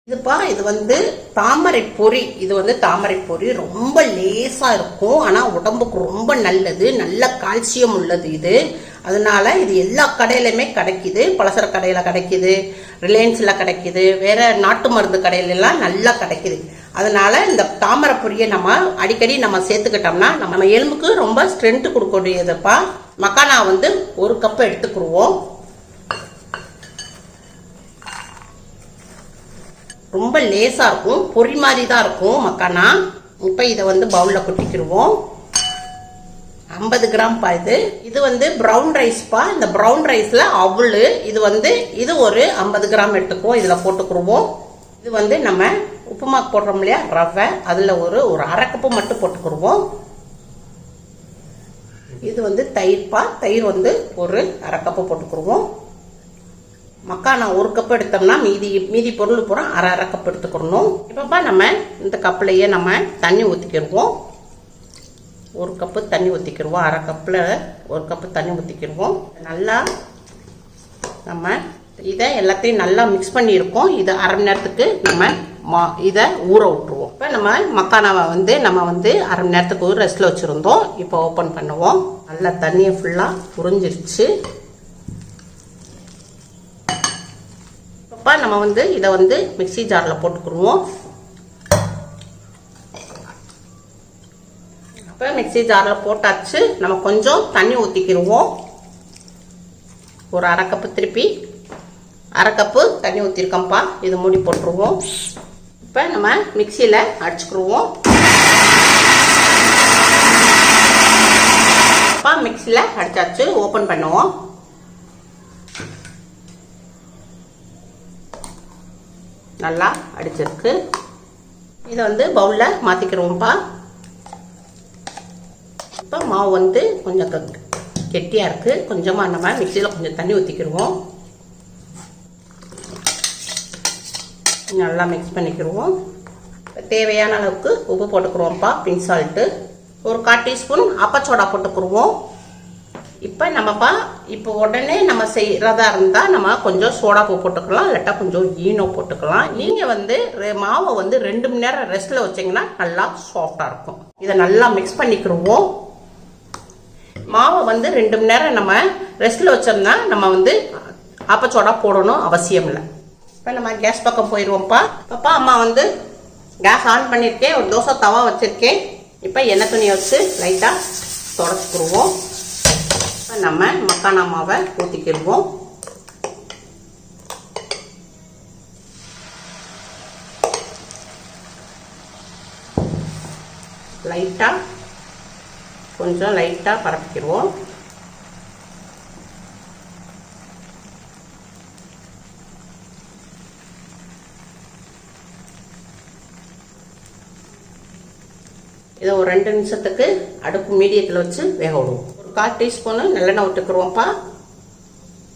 இதுப்பா இது வந்து தாமரை பொரி. இது வந்து தாமரை பொரி ரொம்ப லேசா இருக்கும். ஆனா உடம்புக்கு ரொம்ப நல்லது, நல்ல கால்சியம் உள்ளது இது. அதனால இது எல்லா கடையிலுமே கிடைக்குது. பலசர கடையில கிடைக்குது, ரிலையன்ஸ்ல கிடைக்குது, வேற நாட்டு மருந்து கடையில எல்லாம் நல்லா கிடைக்குது. அதனால இந்த தாமரை பொரியை நம்ம அடிக்கடி நம்ம சேர்த்துக்கிட்டோம்னா நம்ம எலும்புக்கு ரொம்ப ஸ்ட்ரென்த் கொடுக்கக்கூடியதுப்பா. மக்கானா வந்து 1 கப் எடுத்துக்கிடுவோம். ரொம்ப லேசா இருக்கும், பொரி மாதிரி தான் இருக்கும் மக்கானா. இப்போ இதை வந்து பவுல்ல கொட்டிக்கிடுவோம். 50 கிராம் பா இது. இது வந்து ப்ரௌன் ரைஸ்ப்பா. இந்த ப்ரௌன் ரைஸ்ல அவுள் இது வந்து இது ஒரு 50 கிராம் எடுத்துக்குவோம். இதுல போட்டுக்கிடுவோம். இது வந்து நம்ம உப்புமாக்கு போடுறோம் இல்லையா ரவை, அதுல ஒரு 1/2 கப்பு மட்டும் போட்டுக்கிடுவோம். இது வந்து தயிர்ப்பா. தயிர் வந்து ஒரு 1/2 கப்பு போட்டுக்கிடுவோம். மக்கானா 1 கப் எடுத்தோம்னா மீதி பொருள் பூரா 1/2 கப் எடுத்துக்கணும். இப்பப்பா நம்ம இந்த கப்லயே நம்ம தண்ணி ஊற்றிக்கிடுவோம். 1 கப்பு தண்ணி ஊற்றிக்கிடுவோம். 1/2 கப்பில் 1 கப்பு தண்ணி ஊற்றிக்கிடுவோம். நல்லா நம்ம இதை எல்லாத்தையும் நல்லா மிக்ஸ் பண்ணியிருக்கோம். இது 1/2 மணி நேரத்துக்கு நம்ம இதை ஊற விட்டுருவோம். இப்போ நம்ம மக்கானாவை வந்து நம்ம வந்து 1/2 மணி நேரத்துக்கு ஒரு ரெஸ்ட்ல வச்சுருந்தோம். இப்போ ஓப்பன் பண்ணுவோம். நல்லா தண்ணியை ஃபுல்லாக உறிஞ்சிருச்சு. இப்போ நம்ம வந்து இதை வந்து மிக்ஸி ஜாரில் போட்டுக்கிடுவோம். இப்போ மிக்ஸி ஜாரில் போட்டாச்சு. நம்ம கொஞ்சம் தண்ணி ஊற்றிக்கிடுவோம். ஒரு 1/2 கப்பு, திருப்பி 1/2 கப்பு தண்ணி ஊற்றிருக்கோம்ப்பா. இது மூடி போட்டுருவோம். இப்போ நம்ம மிக்சியில் அடிச்சுக்கிடுவோம். இப்போ மிக்சியில் அடிச்சாச்சு. ஓப்பன் பண்ணுவோம். நல்லா அடிச்சிருக்கு. இதை வந்து பவுலில் மாற்றிக்கிடுவோம்ப்பா. இப்போ மாவு வந்து கொஞ்சம் கெட்டியாக இருக்குது. கொஞ்சமாக நம்ம மிக்சியில் கொஞ்சம் தண்ணி ஊற்றிக்கிடுவோம். நல்லா மிக்ஸ் பண்ணிக்கிடுவோம். தேவையான அளவுக்கு உப்பு போட்டுக்கிடுவோம்ப்பா. பிங்க் சால்ட்டு ஒரு 1/4 டீஸ்பூன் அப்பச்சோடா போட்டுக்கிடுவோம். இப்போ நம்மப்பா இப்போ உடனே நம்ம செய்கிறதா இருந்தால் நம்ம கொஞ்சம் சோடாப்பு போட்டுக்கலாம், இல்லாட்டா கொஞ்சம் ஈனோ போட்டுக்கலாம். நீங்கள் வந்து மாவை வந்து 2 மணி நேரம் ரெஸ்ட்டில் வச்சிங்கன்னா நல்லா சாஃப்டாக இருக்கும். இதை நல்லா மிக்ஸ் பண்ணிக்கிடுவோம். மாவை வந்து 2 மணி நேரம் நம்ம ரெஸ்ட்டில் வச்சோம்னா நம்ம வந்து அப்பச்சோடா போடணும் அவசியம் இல்லை. இப்போ நம்ம கேஸ் பக்கம் போயிடுவோம்ப்பா. அப்பா அம்மா வந்து கேஸ் ஆன் பண்ணியிருக்கேன். ஒரு தோசை தவா வச்சுருக்கேன். இப்போ எண்ணெய் துணியை வச்சு லைட்டாக தொடச்சிக்கிடுவோம். நம்ம மக்கானா மாவை ஊற்றிக்கிடுவோம். கொஞ்சம் லைட்டாக பரப்பிக்கிடுவோம். இதை ஒரு 2 நிமிஷத்துக்கு அடுப்பு மீடியத்தில் வச்சு வேக விடுவோம். 1/4 டீஸ்பூனு நல்லெண்ணெய் விட்டுக்குருவோம்ப்பா.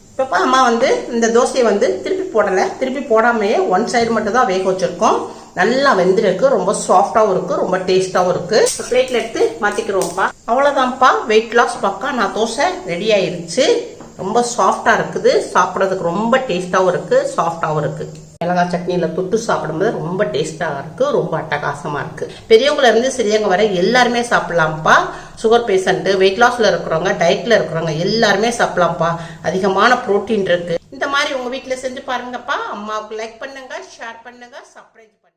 இப்போப்பா அம்மா வந்து இந்த தோசையை வந்து திருப்பி போடலை. திருப்பி போடாமையே 1 சைடு மட்டும் தான் வேக வச்சுருக்கோம். நல்லா வெந்திருக்கு. ரொம்ப சாஃப்டாகவும் இருக்குது, ரொம்ப டேஸ்ட்டாகவும் இருக்குது. இப்போ பிளேட்டில் எடுத்து மாற்றிக்கிறோம்ப்பா. அவ்வளோதான்ப்பா, weight loss makhana dosa ready ஆயிருச்சு. ரொம்ப சாஃப்டாக இருக்குது. சாப்பிட்றதுக்கு ரொம்ப டேஸ்ட்டாகவும் இருக்குது, சாஃப்டாகவும் இருக்குது. மிளகாய் சட்னியில் தொட்டு சாப்பிடும்போது ரொம்ப டேஸ்ட்டாக இருக்குது, ரொம்ப அட்டகாசமாக இருக்குது. பெரியவங்கள இருந்து சிறியவங்க வரை எல்லாருமே சாப்பிட்லாம்ப்பா. சுகர் பேஷண்ட்டு, வெயிட் லாஸில் இருக்கிறவங்க, டயட்டில் இருக்கிறவங்க எல்லாருமே சாப்பிட்லாம்ப்பா. அதிகமான ப்ரோட்டீன் இருக்குது. இந்த மாதிரி உங்கள் வீட்டில் செஞ்சு பாருங்கப்பா. அம்மாவுக்கு லைக் பண்ணுங்க, ஷேர் பண்ணுங்க, சப்ஸ்கிரைப் பண்ணுங்க.